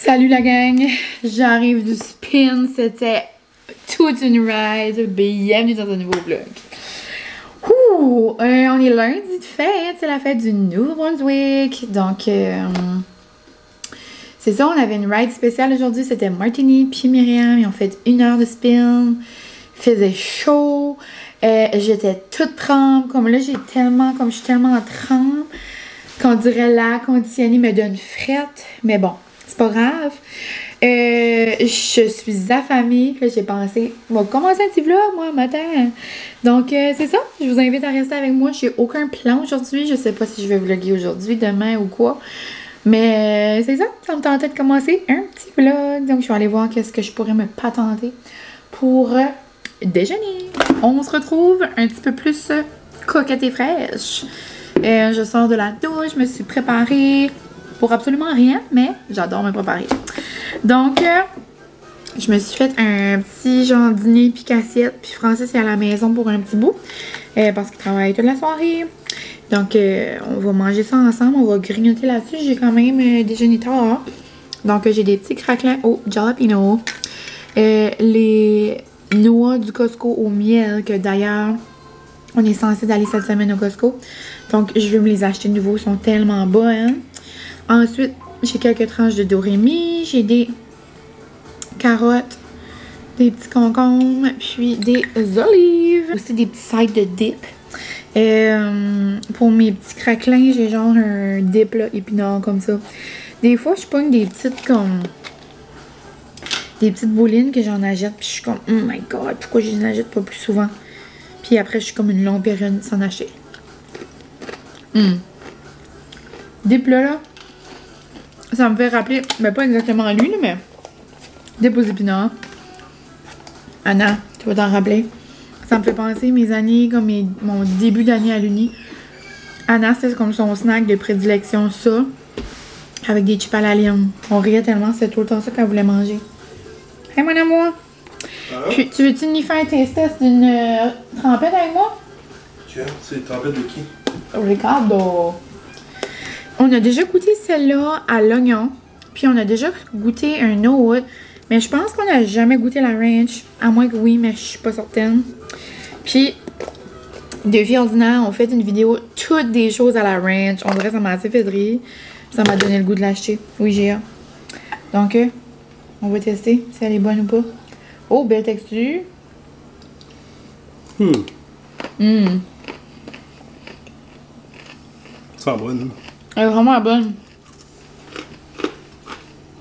Salut la gang, j'arrive du spin, c'était toute une ride, bienvenue dans un nouveau vlog. On est lundi de fête, c'est la fête du Nouveau-Brunswick, donc c'est ça, on avait une ride spéciale aujourd'hui, c'était Martini puis Myriam, ils ont fait 1 heure de spin, il faisait chaud, j'étais toute trempe, comme là je suis tellement en trempe, qu'on dirait l'air conditionné me donne frette, mais bon. C'est pas grave. Je suis affamée. Là, j'ai pensé, on va commencer un petit vlog, moi, matin. Donc, c'est ça. Je vous invite à rester avec moi. J'ai aucun plan aujourd'hui. Je sais pas si je vais vlogger aujourd'hui, demain ou quoi. Mais c'est ça. Ça me tentait de commencer un petit vlog. Donc, je vais aller voir qu'est-ce que je pourrais me patenter pour déjeuner. On se retrouve un petit peu plus coquette et fraîche. Je sors de la douche. Je me suis préparée. Pour absolument rien, mais j'adore me préparer. Donc, je me suis fait un petit genre dîner puis cassette, puis Francis est à la maison pour un petit bout, parce qu'il travaille toute la soirée. Donc, on va manger ça ensemble, on va grignoter là-dessus. J'ai quand même déjeuné tard. Donc, j'ai des petits craquelins au jalapeno. Les noix du Costco au miel, que d'ailleurs, on est censé d'aller cette semaine au Costco. Donc, je vais me les acheter de nouveau, ils sont tellement bonnes. Ensuite, j'ai quelques tranches de dorémy, j'ai des carottes, des petits concombres, puis des olives. Aussi des petits sides de dip. Pour mes petits craquelins, j'ai genre un dip là, épinard comme ça. Des fois, je pogne des petites comme... des petites boulines que j'en achète, puis je suis comme, oh my god, pourquoi je les achète pas plus souvent? Puis après, je suis comme une longue période sans acheter. Dip là. Ça me fait rappeler, mais pas exactement lui, mais des aux épinards. Anna, tu vas t'en rappeler. Ça me fait penser mes années, comme mon début d'année à l'Uni. Anna, c'était comme son snack de prédilection, ça, avec des chips à la lime. On riait tellement, c'était tout le temps ça qu'elle voulait manger. Hey, mon amour! Puis, tu veux-tu nous faire un test d'une trempette avec moi? Tiens, c'est une trempette de qui? Ricardo! On a déjà goûté celle-là à l'oignon. Puis on a déjà goûté un autre. Mais je pense qu'on n'a jamais goûté la ranch. À moins que oui, mais je suis pas certaine. Puis, de vie ordinaire, on fait une vidéo toutes des choses à la ranch. On dirait que ça m'a assez fait rire. Ça m'a donné le goût de l'acheter. Oui, j'ai hâte. Donc, on va tester si elle est bonne ou pas. Oh, belle texture. Ça bonne. Elle est vraiment bonne.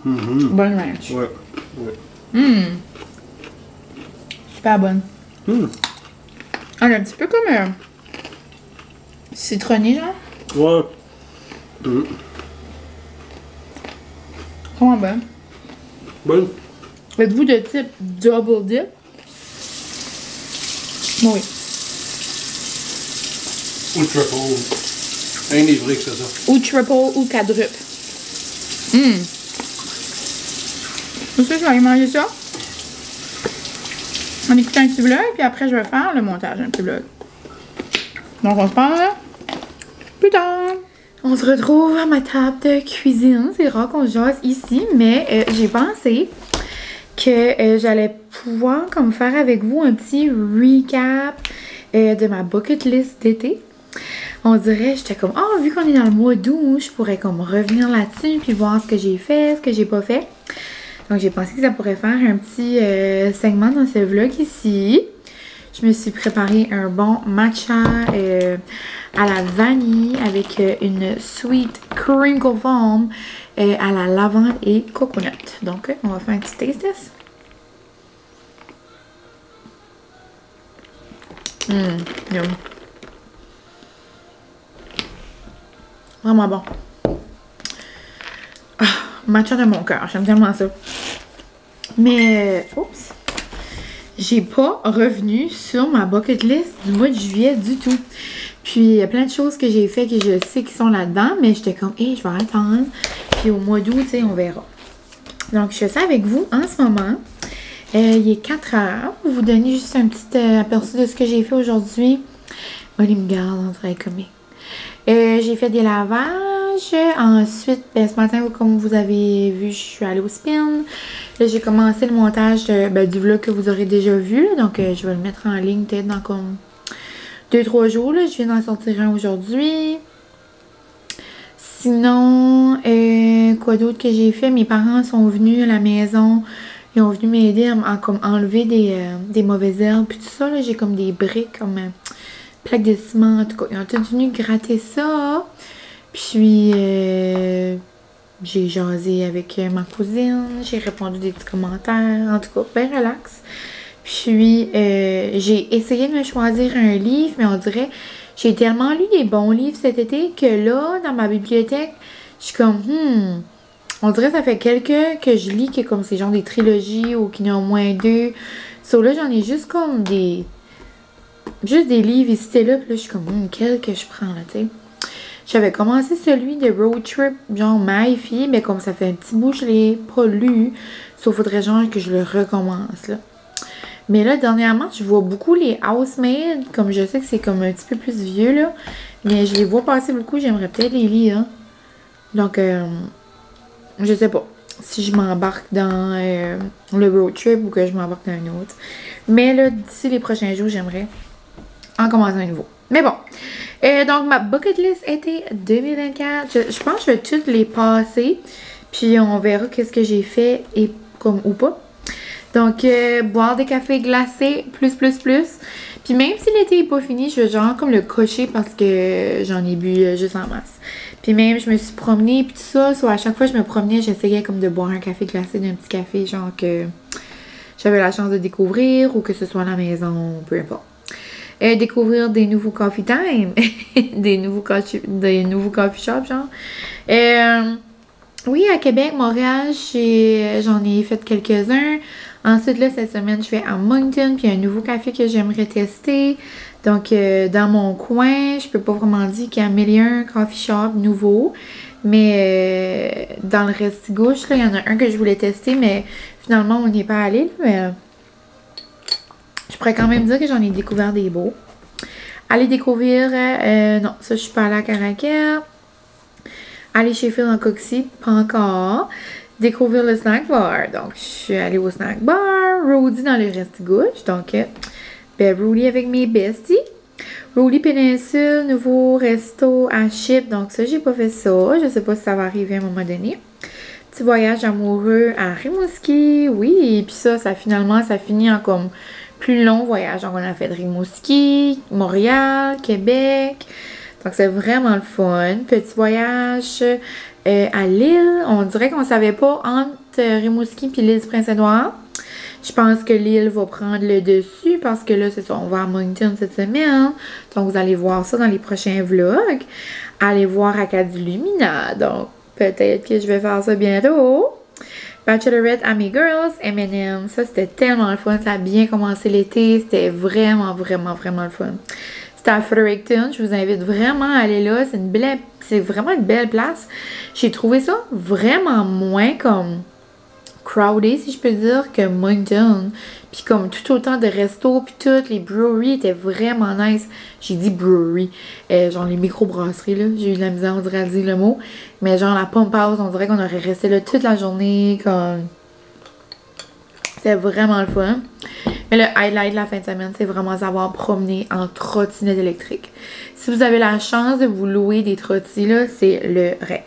Bonne ranch. Ouais. Super bonne. Elle est un petit peu comme citronné, genre. Ouais. Vraiment bonne. Bonne. Êtes-vous de type double dip? Oui. Ou triple. Un des vrais que c'est ça. Ou triple ou quadruple. Aussi, je vais aller manger ça. On écoute un petit vlog, puis après, je vais faire le montage d'un petit vlog. Donc, on se parle plus tard. On se retrouve à ma table de cuisine. C'est rare qu'on se jase ici, mais j'ai pensé que j'allais pouvoir comme faire avec vous un petit recap de ma bucket list d'été. On dirait, j'étais comme, vu qu'on est dans le mois d'août, je pourrais comme revenir là-dessus puis voir ce que j'ai fait, ce que j'ai pas fait. Donc, j'ai pensé que ça pourrait faire un petit segment dans ce vlog ici. Je me suis préparé un bon matcha à la vanille avec une sweet crinkle foam à la lavande et coconut. Donc, on va faire un petit taste test. Yum. Vraiment bon. Matcha de mon cœur. J'aime tellement ça. Mais, oups. J'ai pas revenu sur ma bucket list du mois de juillet du tout. Puis, il y a plein de choses que j'ai fait que je sais qui sont là-dedans. Mais j'étais comme, je vais attendre. Puis, au mois d'août, tu sais, on verra. Donc, je fais ça avec vous en ce moment. Il est 4 heures. Pour vous donner juste un petit aperçu de ce que j'ai fait aujourd'hui. Molly me garde en train de commer. J'ai fait des lavages. Ensuite, ben, ce matin, comme vous avez vu, je suis allée au spin. Là, j'ai commencé le montage du vlog que vous aurez déjà vu. Là. Donc, je vais le mettre en ligne peut-être dans comme 2-3 jours. Là. Je viens d'en sortir un aujourd'hui. Sinon, quoi d'autre que j'ai fait? Mes parents sont venus à la maison. Ils ont venu m'aider à comme enlever des mauvaises herbes. Puis tout ça, là, j'ai comme des briques, comme plaques de ciment. En tout cas, ils ont tous venu gratter ça. Puis, j'ai jasé avec ma cousine. J'ai répondu des petits commentaires. En tout cas, bien relax. Puis, j'ai essayé de me choisir un livre, mais on dirait... J'ai tellement lu des bons livres cet été que là, dans ma bibliothèque, je suis comme, on dirait que ça fait quelques que je lis, que comme c'est genre des trilogies ou qu'il y en a au moins 2. So là, j'en ai juste comme juste des livres ici et là. Puis là, je suis comme, quel que je prends là, tu sais. J'avais commencé celui de Road Trip, genre My Fille, mais comme ça fait un petit bout, je l'ai pas lu. Sauf faudrait genre que je le recommence, là. Mais là, dernièrement, je vois beaucoup les Housemaids, comme je sais que c'est comme un petit peu plus vieux, là. Mais je les vois passer beaucoup, j'aimerais peut-être les lire, hein. Donc, je sais pas si je m'embarque dans le road trip ou que je m'embarque dans un autre. Mais là, d'ici les prochains jours, j'aimerais en commencer un nouveau. Mais bon. Donc, ma bucket list été 2024. Je pense que je vais toutes les passer. Puis, on verra qu'est-ce que j'ai fait et comme ou pas. Donc, boire des cafés glacés, plus. Puis même si l'été n'est pas fini, je vais genre comme le cocher parce que j'en ai bu juste en masse. Puis même, je me suis promenée, puis tout ça, soit à chaque fois que je me promenais, j'essayais comme de boire un café glacé d'un petit café, genre que j'avais la chance de découvrir ou que ce soit à la maison, peu importe. Découvrir des nouveaux coffee time, des nouveaux coffee shops, genre. Oui, à Québec, Montréal, j'en ai fait quelques-uns. Ensuite, là, cette semaine, je vais à Moncton, puis il y a un nouveau café que j'aimerais tester. Donc, dans mon coin, je peux pas vraiment dire qu'il y a 1001 coffee shop nouveau. Mais dans le Restigouche, là, il y en a un que je voulais tester, mais finalement, on n'y est pas allé. Mais je pourrais quand même dire que j'en ai découvert des beaux. Aller découvrir... non, ça, je suis pas allée à Caracal. Aller chez Phil en Coxie, pas encore. Découvrir le snack bar. Donc, je suis allée au snack bar. Rody dans le Restigouche. Donc, Rody avec mes besties. Rody Péninsule, nouveau resto à Chip. Donc, ça, j'ai pas fait ça. Je sais pas si ça va arriver à un moment donné. Petit voyage amoureux à Rimouski. Oui, et puis ça finit en comme plus long voyage. Donc, on a fait de Rimouski, Montréal, Québec. Donc, c'est vraiment le fun. Petit voyage à l'île. On dirait qu'on savait pas entre Rimouski et l'île du Prince-Édouard. Je pense que l'île va prendre le dessus parce que là, c'est ça, on va à Moncton cette semaine. Donc, vous allez voir ça dans les prochains vlogs. Allez voir Acadie Lumina. Donc, peut-être que je vais faire ça bientôt. Bachelorette à mes girls, M&M. Ça, c'était tellement le fun. Ça a bien commencé l'été. C'était vraiment le fun. C'était à Fredericton. Je vous invite vraiment à aller là. C'est vraiment une belle place. J'ai trouvé ça vraiment moins comme crowded, si je peux dire, que Moncton. Puis comme tout autant de restos, puis toutes les breweries étaient vraiment nice. J'ai dit brewery, genre les microbrasseries, là. J'ai eu de la misère, on dirait, à dire le mot. Mais genre la Pump House, on dirait qu'on aurait resté là toute la journée, comme... C'était vraiment le fun. Mais le highlight de la fin de semaine, c'est vraiment savoir promener en trottinette électrique. Si vous avez la chance de vous louer des trottis, là, c'est le rêve.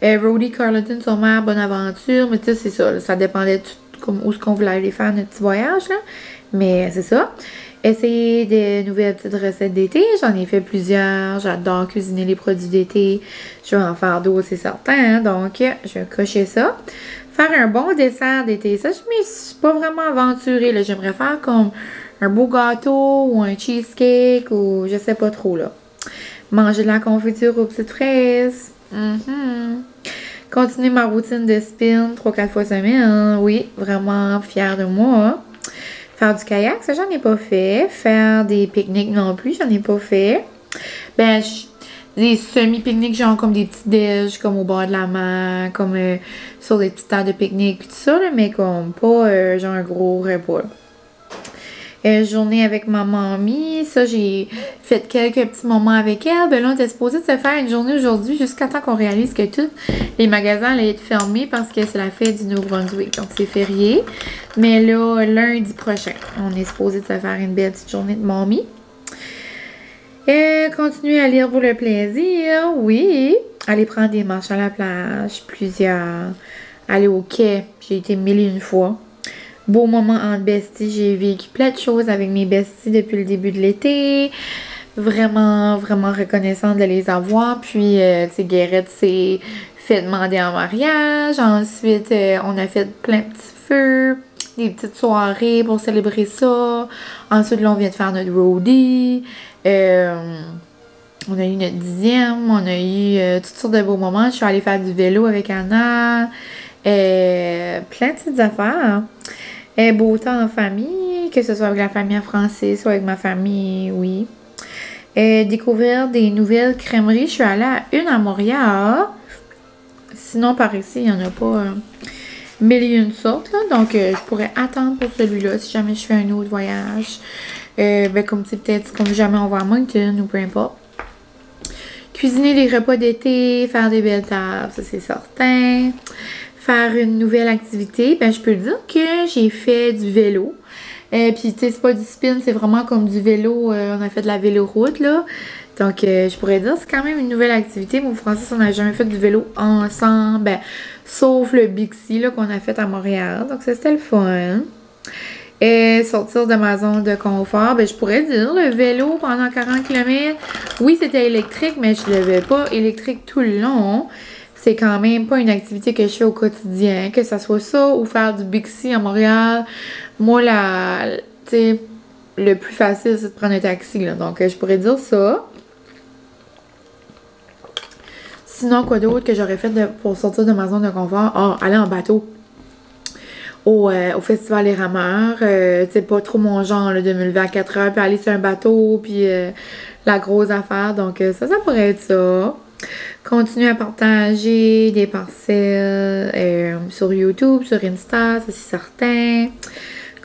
Rody Carleton sur mer, bonne aventure. Mais tu sais, c'est ça. Là, ça dépendait de comme où est-ce qu'on voulait aller faire notre petit voyage. Là. Mais c'est ça. Essayer des nouvelles petites recettes d'été. J'en ai fait plusieurs. J'adore cuisiner les produits d'été. Je vais en faire d'autres, c'est certain. Hein? Donc, je vais cocher ça. Faire un bon dessert d'été. Ça, je ne me suis pas vraiment aventurée. J'aimerais faire comme un beau gâteau ou un cheesecake ou je sais pas trop. Là. Manger de la confiture aux petites fraises. Continuer ma routine de spin 3-4 fois semaine. Oui, vraiment fière de moi. Faire du kayak, ça j'en ai pas fait. Faire des pique-niques non plus, j'en ai pas fait. Ben, des semi-pique-niques, genre comme des petits déj, comme au bord de la mer, comme sur des petites tables de pique-nique, tout ça, là, mais comme pas genre un gros repas. Journée avec ma mamie. Ça, j'ai fait quelques petits moments avec elle. Ben là, on était supposé de se faire une journée aujourd'hui jusqu'à temps qu'on réalise que tous les magasins allaient être fermés parce que c'est la fête du Nouveau-Brunswick. Donc, c'est férié. Mais là, lundi prochain, on est supposé de se faire une belle petite journée de mamie. Continuer à lire pour le plaisir, oui. Aller prendre des marches à la plage, plusieurs. Aller au quai, j'ai été 1001 fois. Beau moment en besties, j'ai vécu plein de choses avec mes besties depuis le début de l'été. Vraiment, vraiment reconnaissante de les avoir. Puis, tu sais, Guérette s'est fait demander en mariage. Ensuite, on a fait plein de petits feux, des petites soirées pour célébrer ça. Ensuite, là, on vient de faire notre roadie. On a eu notre 10e. On a eu toutes sortes de beaux moments. Je suis allée faire du vélo avec Anna. Plein de petites affaires. Beau temps en famille, que ce soit avec la famille à Francis ou avec ma famille, oui. Découvrir des nouvelles crèmeries. Je suis allée à une à Montréal. Sinon, par ici, il n'y en a pas mille et une sortes. Là. Donc, je pourrais attendre pour celui-là si jamais je fais un autre voyage. Comme c'est peut-être comme jamais on va à Moncton ou peu importe. Cuisiner des repas d'été, faire des belles tables, ça c'est certain. Faire une nouvelle activité, ben je peux dire que j'ai fait du vélo. Puis tu sais, c'est pas du spin, c'est vraiment comme du vélo. On a fait de la véloroute là. Donc je pourrais dire que c'est quand même une nouvelle activité. Moi, Francis, on n'a jamais fait du vélo ensemble. Ben, sauf le Bixi là qu'on a fait à Montréal. Donc ça c'était le fun. Sortir de ma zone de confort, ben je pourrais dire le vélo pendant 40 km. Oui, c'était électrique, mais je ne l'avais pas électrique tout le long. C'est quand même pas une activité que je fais au quotidien, que ce soit ça ou faire du Bixi à Montréal. Moi, tu sais, le plus facile, c'est de prendre un taxi, là. Donc, je pourrais dire ça. Sinon, quoi d'autre que j'aurais fait pour sortir de ma zone de confort? Ah, aller en bateau. Au Festival Les Rameurs. C'est pas trop mon genre là, de me lever à 4 heures, puis aller sur un bateau, puis la grosse affaire. Donc, ça pourrait être ça. Continuer à partager des parcelles sur YouTube, sur Insta, ça c'est certain.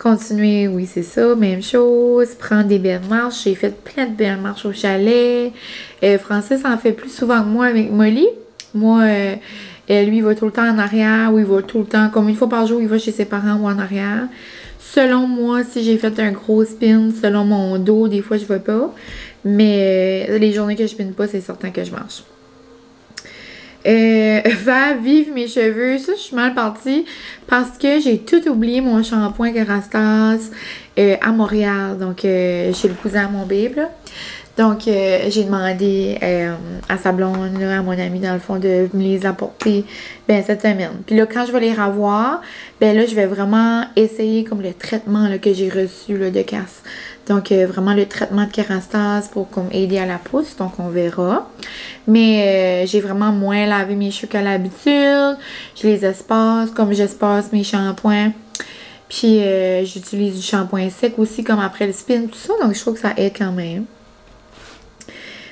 Continuer, oui, c'est ça, même chose. Prendre des belles marches. J'ai fait plein de belles marches au chalet. Francis en fait plus souvent que moi avec Molly. Moi, lui, il va tout le temps en arrière ou il va tout le temps, comme une fois par jour, il va chez ses parents ou en arrière. Selon moi, si j'ai fait un gros spin, selon mon dos, des fois, je ne vais pas. Mais les journées que je spinne pas, c'est certain que je marche. Faire vivre mes cheveux, ça je suis mal partie parce que j'ai tout oublié mon shampoing Kerastase à Montréal, donc chez le cousin à mon babe là. Donc j'ai demandé à sa blonde, là, à mon amie dans le fond, de me les apporter cette semaine. Puis là, quand je vais les revoir, là je vais vraiment essayer comme le traitement là, que j'ai reçu là, de casse. Donc vraiment le traitement de Kerastase pour comme aider à la pousse, donc on verra. Mais j'ai vraiment moins lavé mes cheveux qu'à l'habitude. Je les espace comme j'espace mes shampoings. Puis j'utilise du shampoing sec aussi comme après le spin, tout ça. Donc je trouve que ça aide quand même.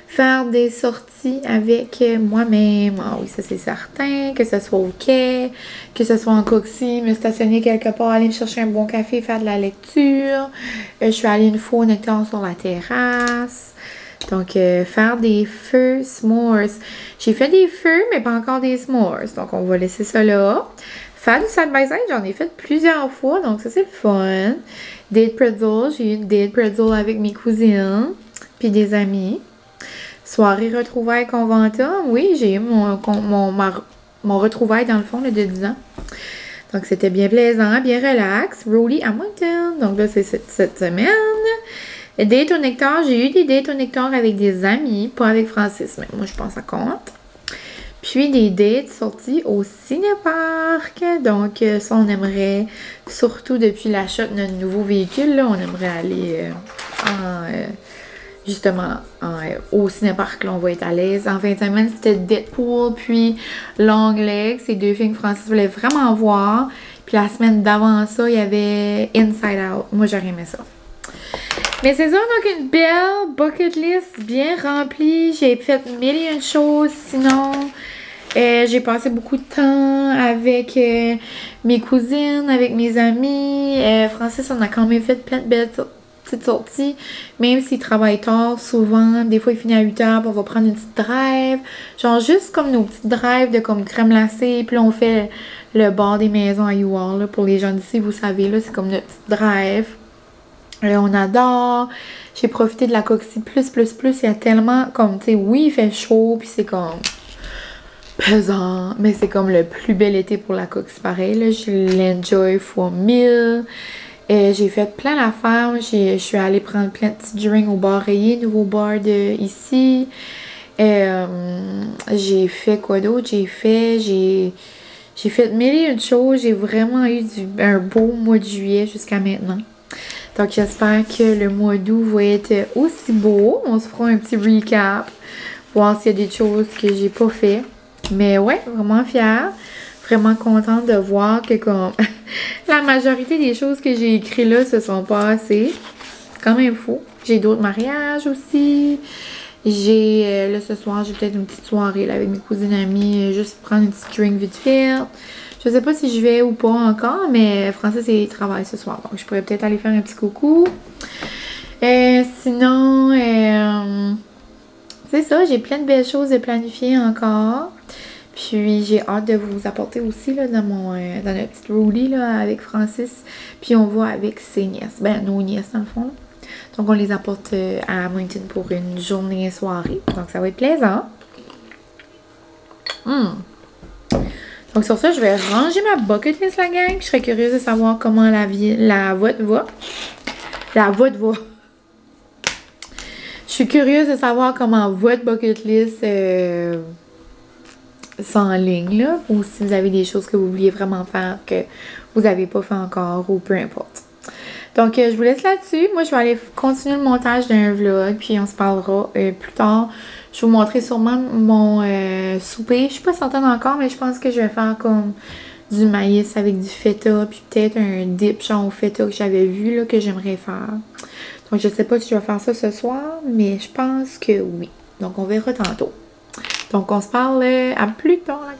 Faire des sorties avec moi-même. Ah oui, ça c'est certain. Que ce soit au quai, que ce soit en coxie, me stationner quelque part, aller me chercher un bon café, faire de la lecture. Je suis allée une fois au Nectar sur la terrasse. Donc, faire des feux s'mores. J'ai fait des feux, mais pas encore des s'mores. Donc, on va laisser ça là. Faire du side-by-side, j'en ai fait plusieurs fois. Donc, ça, c'est le fun. Date pretzel. J'ai eu une date pretzel avec mes cousines. Puis des amis. Soirée retrouvailles conventum. Oui, j'ai eu mon retrouvaille dans le fond là, de 10 ans. Donc, c'était bien plaisant, bien relax. Roadie à Moncton. Donc, là, c'est cette semaine. Date au Nectar, j'ai eu des dates au Nectar avec des amis, pas avec Francis, mais moi je pense à compte. Puis des dates sorties au Cinéparc. Donc ça on aimerait, surtout depuis l'achat de notre nouveau véhicule, là, on aimerait aller au Cinéparc, là on va être à l'aise. En fin de semaine c'était Deadpool puis Longlegs, ces deux films que Francis voulait vraiment voir. Puis la semaine d'avant ça, il y avait Inside Out. Moi j'aurais aimé ça. Mais c'est ça, donc une belle bucket list bien remplie. J'ai fait 1001 choses. Sinon, j'ai passé beaucoup de temps avec mes cousines, avec mes amis. Francis, on a quand même fait plein de belles petite sortie. Même s'il travaille tard, souvent, des fois il finit à 8 h, puis on va prendre une petite drive. Genre juste comme nos petites drives de comme crème glacée. Puis là, on fait le bar des maisons à UR, là. Pour les gens d'ici, vous savez, là, c'est comme notre petite drive. On adore. J'ai profité de la Coxie plus. Il y a tellement comme, tu sais, oui, il fait chaud, puis c'est comme pesant, mais c'est comme le plus bel été pour la Coxie, pareil, là. Je l'enjoy fois 1000. J'ai fait plein d'affaires. Je suis allée prendre plein de petits drinks au bar Rayé, nouveau bar de ici. J'ai fait quoi d'autre? J'ai fait 1000 et une choses. J'ai vraiment eu un beau mois de juillet jusqu'à maintenant. Donc j'espère que le mois d'août va être aussi beau. On se fera un petit recap. Voir s'il y a des choses que j'ai pas fait. Mais ouais, vraiment fière. Vraiment contente de voir que comme la majorité des choses que j'ai écrites là se sont passées. C'est quand même fou. J'ai d'autres mariages aussi. J'ai là ce soir, j'ai peut-être une petite soirée là, avec mes cousines amies. Juste prendre une petite drink vite fait. Je sais pas si je vais ou pas encore, mais Francis il travaille ce soir. Donc je pourrais peut-être aller faire un petit coucou. Sinon, c'est ça, j'ai plein de belles choses à planifier encore. Puis j'ai hâte de vous apporter aussi là, dans notre petite roulis là, avec Francis. Puis on va avec ses nièces. Ben, nos nièces dans le fond. Là. Donc on les apporte à Moncton pour une journée et soirée. Donc ça va être plaisant. Donc sur ça, je vais ranger ma bucket list, la gang. Je serais curieuse de savoir comment la vôtre va. La vôtre va. Je suis curieuse de savoir comment votre bucket list s'enligne, là. Ou si vous avez des choses que vous vouliez vraiment faire que vous n'avez pas fait encore ou peu importe. Donc, je vous laisse là-dessus. Moi, je vais aller continuer le montage d'un vlog. Puis, on se parlera plus tard. Je vais vous montrer sûrement mon souper. Je suis pas certaine encore, mais je pense que je vais faire comme du maïs avec du feta. Puis peut-être un dip genre au feta que j'avais vu, là, que j'aimerais faire. Donc, je sais pas si je vais faire ça ce soir, mais je pense que oui. Donc, on verra tantôt. Donc, on se parle à plus tard, la gang.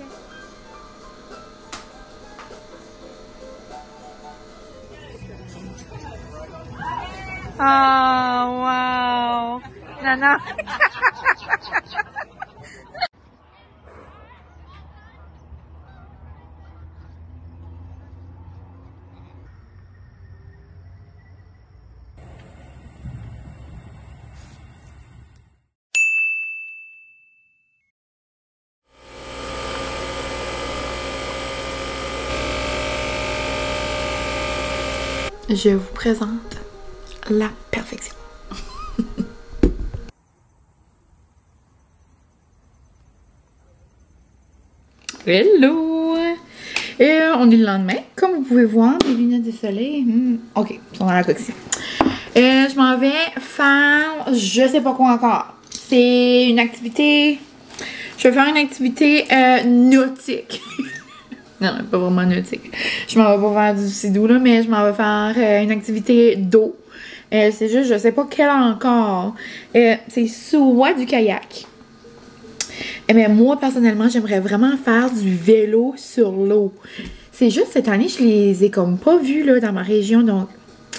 Oh, wow! Nana! Je vous présente la perfection. Hello! On est le lendemain. Comme vous pouvez voir, mes lunettes de soleil. Ok, ils sont dans la Coxie. Je m'en vais faire, je sais pas quoi encore. C'est une activité. Je vais faire une activité nautique. Non, pas vraiment nautique. Je m'en vais pas faire du sidou, là, mais je m'en vais faire une activité d'eau. C'est juste, je sais pas quelle encore. C'est soit du kayak. Mais moi, personnellement, j'aimerais vraiment faire du vélo sur l'eau. C'est juste, cette année, je les ai comme pas vus, là, dans ma région. Donc,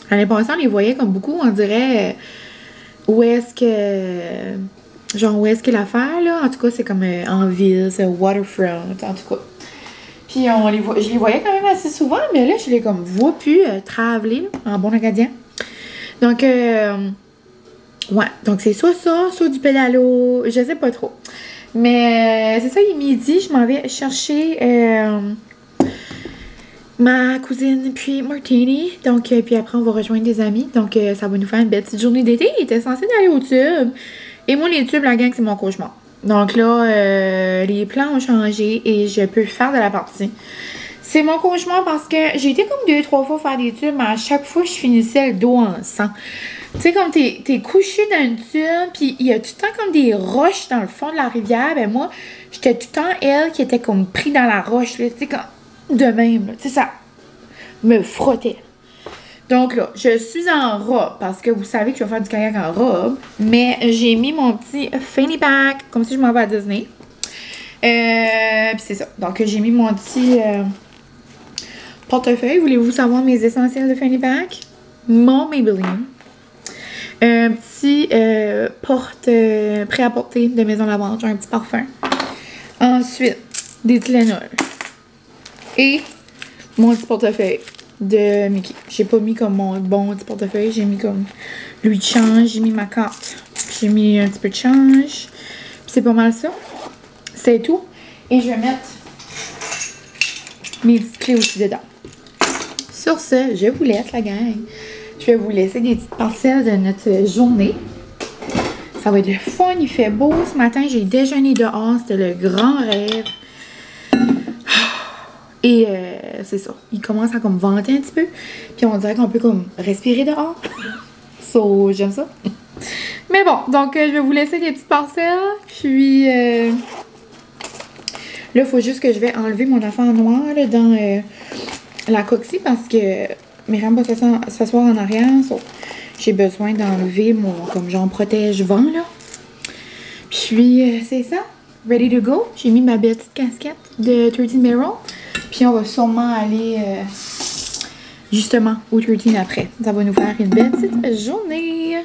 l'année passée, on les voyait comme beaucoup, on dirait, où est-ce que... Genre, où est-ce que l'affaire, là? En tout cas, c'est comme en ville, c'est waterfront, en tout cas. Puis je les voyais quand même assez souvent, mais là, je les comme vois plus traveler en bon acadien. Donc, ouais. Donc, c'est soit ça, soit du pédalo. Je sais pas trop. Mais c'est ça, il est midi. Je m'en vais chercher ma cousine puis Martini. Donc, puis après, on va rejoindre des amis. Donc, ça va nous faire une belle petite journée d'été. Il était censé aller au tube. Et moi, les tubes, la gang, c'est mon cauchemar. Donc là, les plans ont changé et je peux faire de la partie. C'est mon cauchemar parce que j'ai été comme 2-3 fois faire des tubes, mais à chaque fois, je finissais le dos en sang. Tu sais, comme t'es couché dans une tube, puis il y a tout le temps comme des roches dans le fond de la rivière. Ben moi, j'étais tout le temps elle qui était comme pris dans la roche, tu sais, comme de même, tu sais, ça me frottait. Donc là, je suis en robe parce que vous savez que je vais faire du kayak en robe. Mais j'ai mis mon petit fanny pack comme si je m'en vais à Disney. Puis c'est ça. Donc j'ai mis mon petit portefeuille. Voulez-vous savoir mes essentiels de fanny pack? Mon Maybelline. Un petit porte prêt-à-porter de Maison Lavande, genre un petit parfum. Ensuite, des Tylenol. Et mon petit portefeuille de Mickey. J'ai pas mis comme mon bon petit portefeuille, j'ai mis comme lui de change, j'ai mis ma carte. J'ai mis un petit peu de change. C'est pas mal ça. C'est tout. Et je vais mettre mes petites clés aussi dedans. Sur ce, je vous laisse la gang. Je vais vous laisser des petites parcelles de notre journée. Ça va être le fun, il fait beau. Ce matin, j'ai déjeuné dehors. C'était le grand rêve. Et c'est ça. Il commence à comme vanter un petit peu. Puis on dirait qu'on peut comme respirer dehors. So, j'aime ça. Mais bon, donc je vais vous laisser des petites parcelles. Puis là, il faut juste que je vais enlever mon affaire noire là, dans la coxie parce que Myriam va s'asseoir en arrière. So, j'ai besoin d'enlever mon comme genre protège-vent là. Puis c'est ça. Ready to go. J'ai mis ma petite casquette de 13 Barrel. Puis on va sûrement aller justement au 13 après. Ça va nous faire une belle petite journée.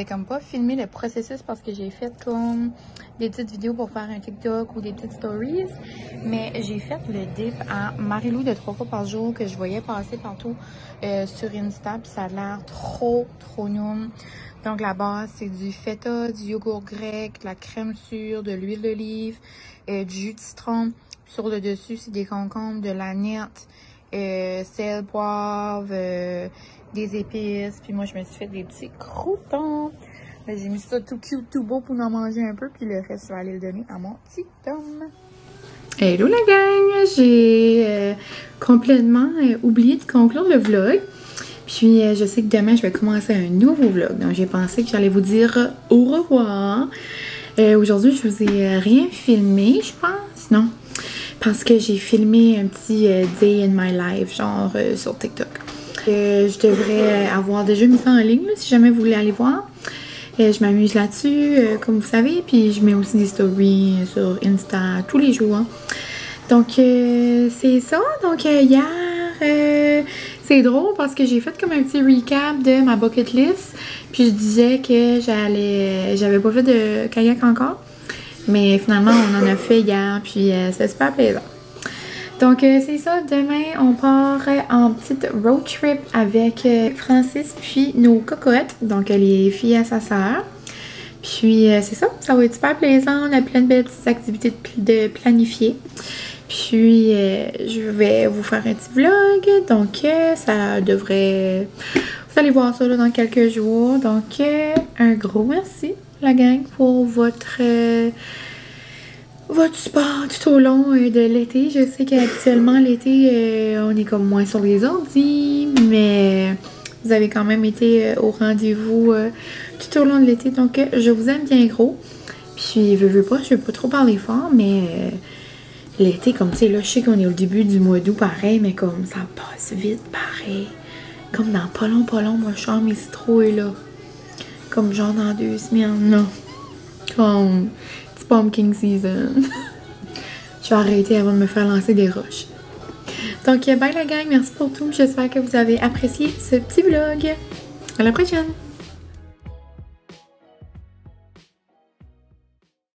Comme pas filmer le processus parce que j'ai fait comme des petites vidéos pour faire un TikTok ou des petites stories, mais j'ai fait le dip à Marilou de 3 fois par jour que je voyais passer partout sur Insta, puis ça a l'air trop noun. Donc la base c'est du feta, du yogourt grec, de la crème sûre, de l'huile d'olive, du jus de citron. Sur le dessus c'est des concombres, de l'aneth, sel, poivre, des épices. Puis moi je me suis fait des petits croutons. J'ai mis ça tout cute, tout beau pour en manger un peu. Puis le reste je vais aller le donner à mon petit homme. Hello la gang! J'ai complètement oublié de conclure le vlog. Puis je sais que demain je vais commencer un nouveau vlog. Donc j'ai pensé que j'allais vous dire au revoir. Aujourd'hui je vous ai rien filmé je pense. Non. Parce que j'ai filmé un petit day in my life genre sur TikTok. Je devrais avoir déjà mis ça en ligne là, si jamais vous voulez aller voir. Je m'amuse là-dessus, comme vous savez. Puis je mets aussi des stories sur Insta tous les jours. Hein. Donc c'est ça. Donc hier, c'est drôle parce que j'ai fait comme un petit recap de ma bucket list. Puis je disais que j'avais pas fait de kayak encore. Mais finalement, on en a fait hier. Puis c'est super plaisant. Donc c'est ça, demain on part en petite road trip avec Francis puis nos cocottes, donc les filles à sa sœur. Puis c'est ça, ça va être super plaisant, on a plein de belles petites activités de planifier. Puis je vais vous faire un petit vlog, donc ça devrait... Vous allez voir ça là, dans quelques jours, donc un gros merci la gang pour votre support tout au long de l'été. Je sais qu'habituellement l'été on est comme moins sur les ordi, mais vous avez quand même été au rendez-vous tout au long de l'été, donc je vous aime bien gros. Puis veux pas, je vais pas trop parler fort, mais l'été comme tu sais là, je sais qu'on est au début du mois d'août pareil, mais comme ça passe vite pareil, comme dans pas long moi je sors mes citrouilles là, comme genre dans 2 semaines là, comme pumpkin season. Je vais arrêter avant de me faire lancer des roches. Donc, bye la gang, merci pour tout. J'espère que vous avez apprécié ce petit vlog. À la prochaine!